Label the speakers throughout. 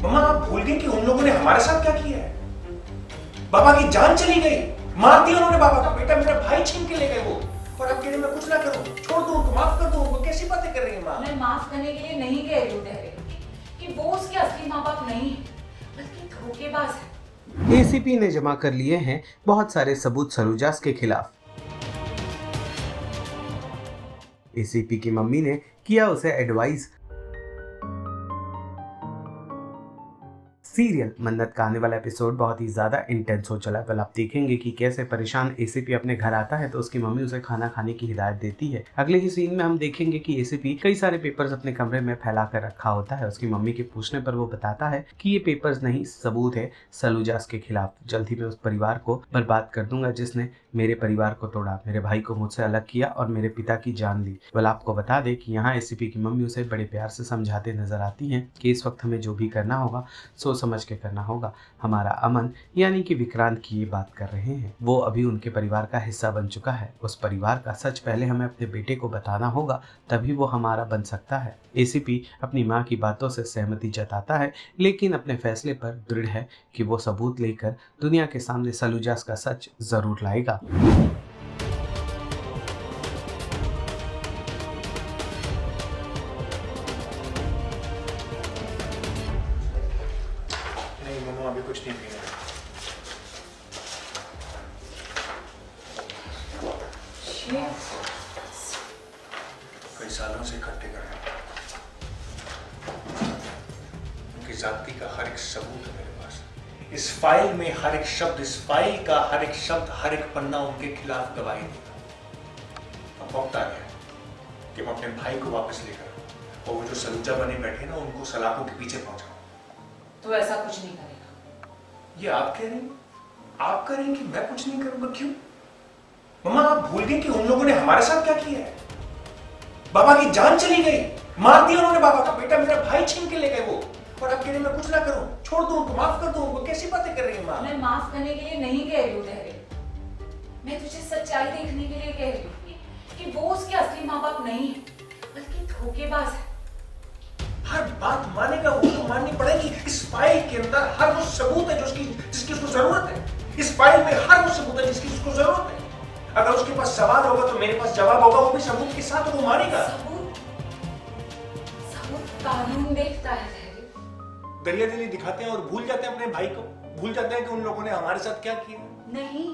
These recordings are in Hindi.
Speaker 1: मम्मा आप भूल गए कि उन लोगों ने हमारे साथ क्या किया है। बाबा की जान चली गई, मार दिया उन्होंने बाबा का। बेटा मेरा भाई छीन के ले गए वो, और अब कह रहे मैं कुछ ना करूं, छोड़ दूं उनको, माफ कर दूं उनको। कैसी बातें कर रही है माँ?
Speaker 2: मैं माफ करने के लिए नहीं कह रही हूँ कि वो उसके असली माँ बाप नहीं बल्कि धोखेबाज है।
Speaker 3: एसीपी ने जमा कर लिए हैं बहुत सारे सबूत सलूजास के खिलाफ। एसीपी की मम्मी ने किया उसे एडवाइस। सीरियल मन्नत का आने वाला एपिसोड बहुत ही ज़्यादा इंटेंस हो चला। कल आप देखेंगे कि कैसे परेशान एसीपी अपने घर आता है तो उसकी मम्मी उसे खाना खाने की हिदायत देती है। अगले ही सीन में हम देखेंगे कि एसीपी कई सारे पेपर्स अपने कमरे में फैला कर रखा होता है। उसकी मम्मी के पूछने पर वो बताता है कि ये पेपर्स नहीं, सबूत है सलूजास के खिलाफ। जल्द ही मैं उस परिवार को बर्बाद कर दूंगा जिसने मेरे परिवार को तोड़ा, मेरे भाई को मुझसे अलग किया और मेरे पिता की जान ली। वल आपको बता दें कि यहाँ एसीपी की मम्मी उसे बड़े प्यार से समझाते नजर आती हैं कि इस वक्त हमें जो भी करना होगा सोच समझ के करना होगा। हमारा अमन यानी कि विक्रांत की ये बात कर रहे हैं, वो अभी उनके परिवार का हिस्सा बन चुका है। उस परिवार का सच पहले हमें अपने बेटे को बताना होगा, तभी वो हमारा बन सकता है। एसीपी अपनी माँ की बातों से सहमति जताता है, लेकिन अपने फैसले पर दृढ़ है कि वो सबूत लेकर दुनिया के सामने सलूजास का सच जरूर लाएगा।
Speaker 1: नहीं मम्मा अभी कुछ नहीं पीना। कई सालों से इकट्ठे कर रहे हैं। उनकी जाति का हर एक सबूत है मेरे पास। इस फाइल में हर एक शब्द, इस फाइल का हर एक शब्द, हर एक पन्ना उनके खिलाफ गवाही देगा। अब वक्त आ गया कि मैं अपने भाई को वापस लेकर और वो जो सलूजा बने बैठे ना उनको सलाखों के पीछे पहुंचाऊं।
Speaker 2: तो ऐसा कुछ नहीं करेगा।
Speaker 1: ये आप कह रहे हैं? आप कह रहे हैं कि मैं कुछ नहीं करूंगा? क्यों? मम्मा आप भूल गए कि उन लोगों ने हमारे साथ क्या किया है। बाबा की जान चली गई, मार दिया उन्होंने बाबा का। बेटा मेरा भाई छीन के ले गए वो, और अब कह रहे मैं कुछ ना करूं, छोड़ दूं उनको, माफ कर दूं उनको। कैसी बातें कर रही है माँ?
Speaker 2: मैं माफ करने के लिए नहीं कह रही हूँ मैं तुझे सच्चाई देखने के लिए कह रही हूँ कि वो उसके असली माँ बाप नहीं बल्कि धोखेबाज है।
Speaker 1: हर बात मानेगा वो तो माननी पड़ेगी। इस फाइल के अंदर हर वो सबूत है जिसकी उसको जरूरत है। इस फाइल में हर वो सबूत है जिसकी उसको जरूरत है। अगर उसके पास सवाल होगा तो मेरे पास जवाब होगा, वो भी सबूत के साथ, वो मानेगा।
Speaker 2: सबूत कानून देखता है।
Speaker 1: दरिया दिली दिखाते हैं और भूल जाते हैं अपने भाई को, भूल जाते हैं कि उन लोगों ने हमारे साथ क्या किया।
Speaker 2: नहीं,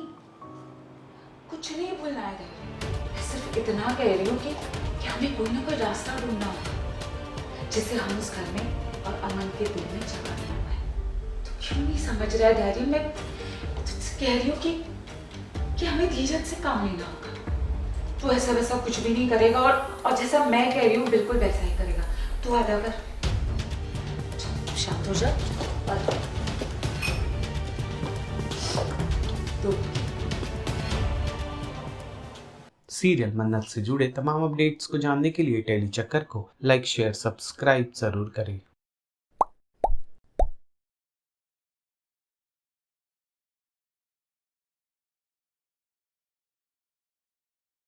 Speaker 2: कुछ नहीं भूलना है। मैं सिर्फ इतना कह रही हूँ कि हमें कोई ना कोई रास्ता ढूंढना होगा जिसे हम उस घर में और अमन के दिल में जगह देना पाए। तो क्यों नहीं समझ रहा है धैर्य? मैं तुझसे कह रही हूँ कि हमें धीरज से काम लेना होगा। तू ऐसा वैसा कुछ भी नहीं करेगा और जैसा मैं कह रही हूँ बिल्कुल वैसा ही करेगा। तू आधा कर, शांत हो जा।
Speaker 3: सीरियल मन्नत से जुड़े तमाम अपडेट्स को जानने के लिए टेली चक्कर को लाइक, शेयर, सब्सक्राइब जरूर करें।